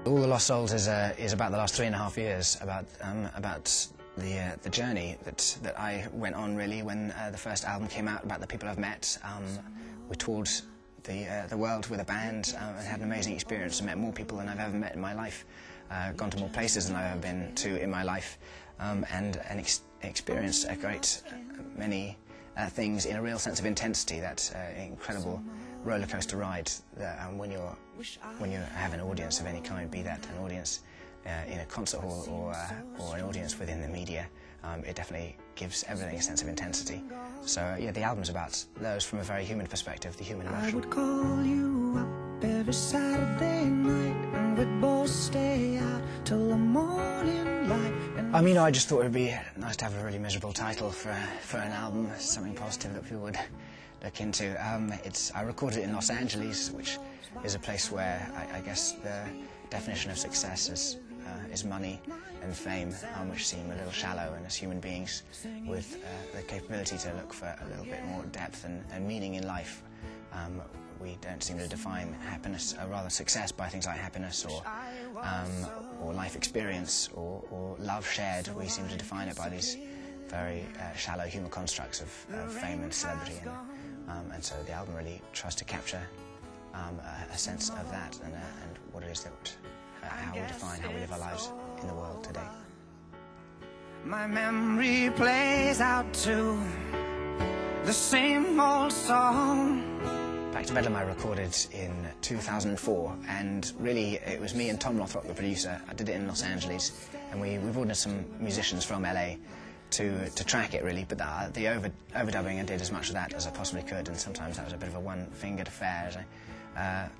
All the Lost Souls is about the last 3.5 years, about the journey that I went on really when the first album came out, about the people I've met. We toured the world with a band and had an amazing experience and met more people than I've ever met in my life, gone to more places than I've ever been to in my life, and experienced a great many things in a real sense of intensity. That incredible roller coaster ride when you have an audience of any kind, be that an audience in a concert hall or an audience within the media. It definitely gives everything a sense of intensity. So yeah, the album's about those from a very human perspective, the human emotion. I would call you up every Saturday night and we'd both stay out till the morning light. I just thought it would be nice to have a really miserable title for an album, something positive that people would look into. I recorded it in Los Angeles, which is a place where I guess the definition of success is money and fame, which seem a little shallow, and as human beings with the capability to look for a little bit more depth and meaning in life, we don't seem to define happiness, or rather success, by things like happiness or life experience or love shared. We seem to define it by these very shallow human constructs of fame and celebrity, and so the album really tries to capture a sense of that and what it is that how we define how we live our lives in the world today. My memory plays out to the same old song. Back to Bedlam I recorded in 2004, and really it was me and Tom Lothrop, the producer. I did it in Los Angeles, and we brought in some musicians from LA to track it really, but the overdubbing, I did as much of that as I possibly could, and sometimes that was a bit of a one-fingered affair as I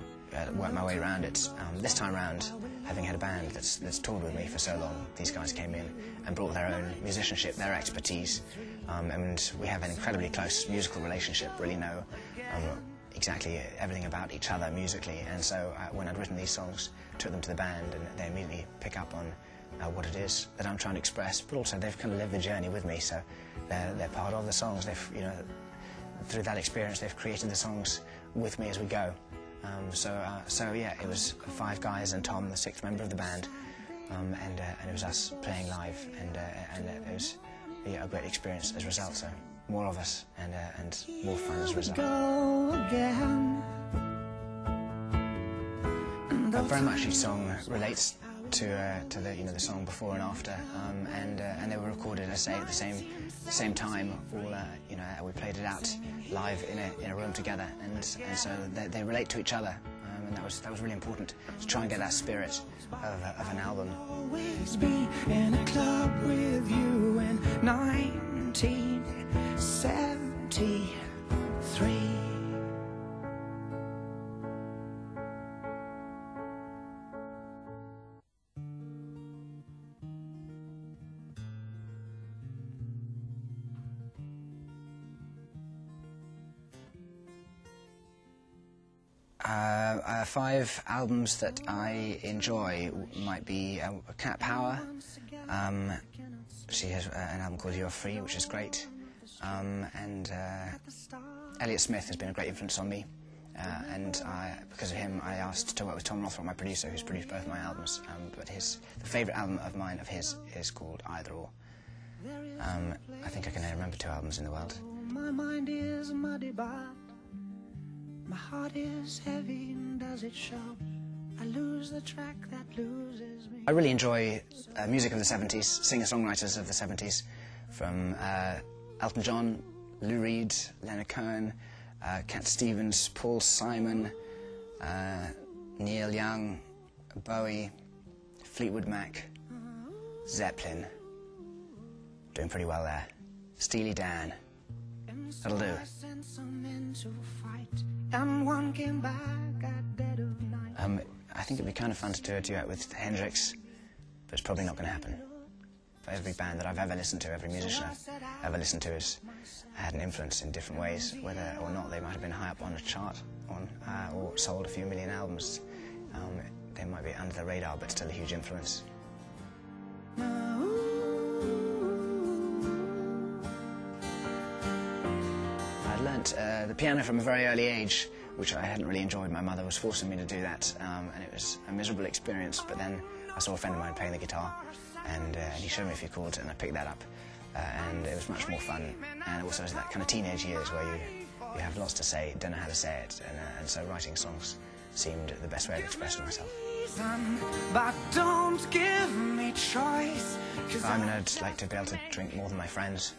worked my way around it. This time round, having had a band that's toured with me for so long, these guys came in and brought their own musicianship, their expertise, and we have an incredibly close musical relationship, really know exactly everything about each other musically, and so when I'd written these songs, took them to the band, and they immediately pick up on what it is that I'm trying to express, but also they've kind of lived the journey with me, so they're part of the songs. They've, through that experience, they've created the songs with me as we go. So yeah, it was 5 guys and Tom, the 6th member of the band, and it was us playing live, and it was a great experience as a result. So more of us and more fun as a result. Very much each song relates to the song before and after, and they were recorded, I say, at the same time. All we played it out live in a room together, and so they relate to each other, and that was really important to try and get that spirit of an album. Always be in a club with you in 1973. 5 albums that I enjoy might be Cat Power. She has an album called You're Free, which is great, and Elliott Smith has been a great influence on me, and because of him I asked to work with Tom Lothrop, my producer, who's produced both my albums, but the favourite album of mine of his is called Either Or. I think I can remember 2 albums in the world. My mind is muddy, but my heart is heavy, and does it show? I lose the track that loses me. I really enjoy music of the 70s, singer-songwriters of the 70s, from Elton John, Lou Reed, Leonard Cohen, Cat Stevens, Paul Simon, Neil Young, Bowie, Fleetwood Mac, Zeppelin. Doing pretty well there. Steely Dan. That'll do. I think it'd be kind of fun to do a duet with Hendrix, but it's probably not going to happen. Every band that I've ever listened to, every musician I've ever listened to has had an influence in different ways, whether or not they might have been high up on a chart or sold a few million albums. They might be under the radar, but still a huge influence. I learnt the piano from a very early age. which I hadn't really enjoyed. My mother was forcing me to do that, and it was a miserable experience. But then I saw a friend of mine playing the guitar, and he showed me a few chords, and I picked that up, and it was much more fun. And also that kind of teenage years where you have lots to say, don't know how to say it, and so writing songs seemed the best way of expressing myself. But don't give me choice. I mean, I'd like to be able to drink more than my friends.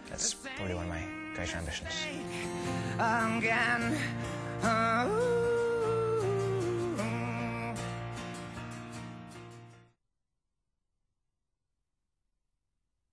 That's probably one of my greater ambitions. Again.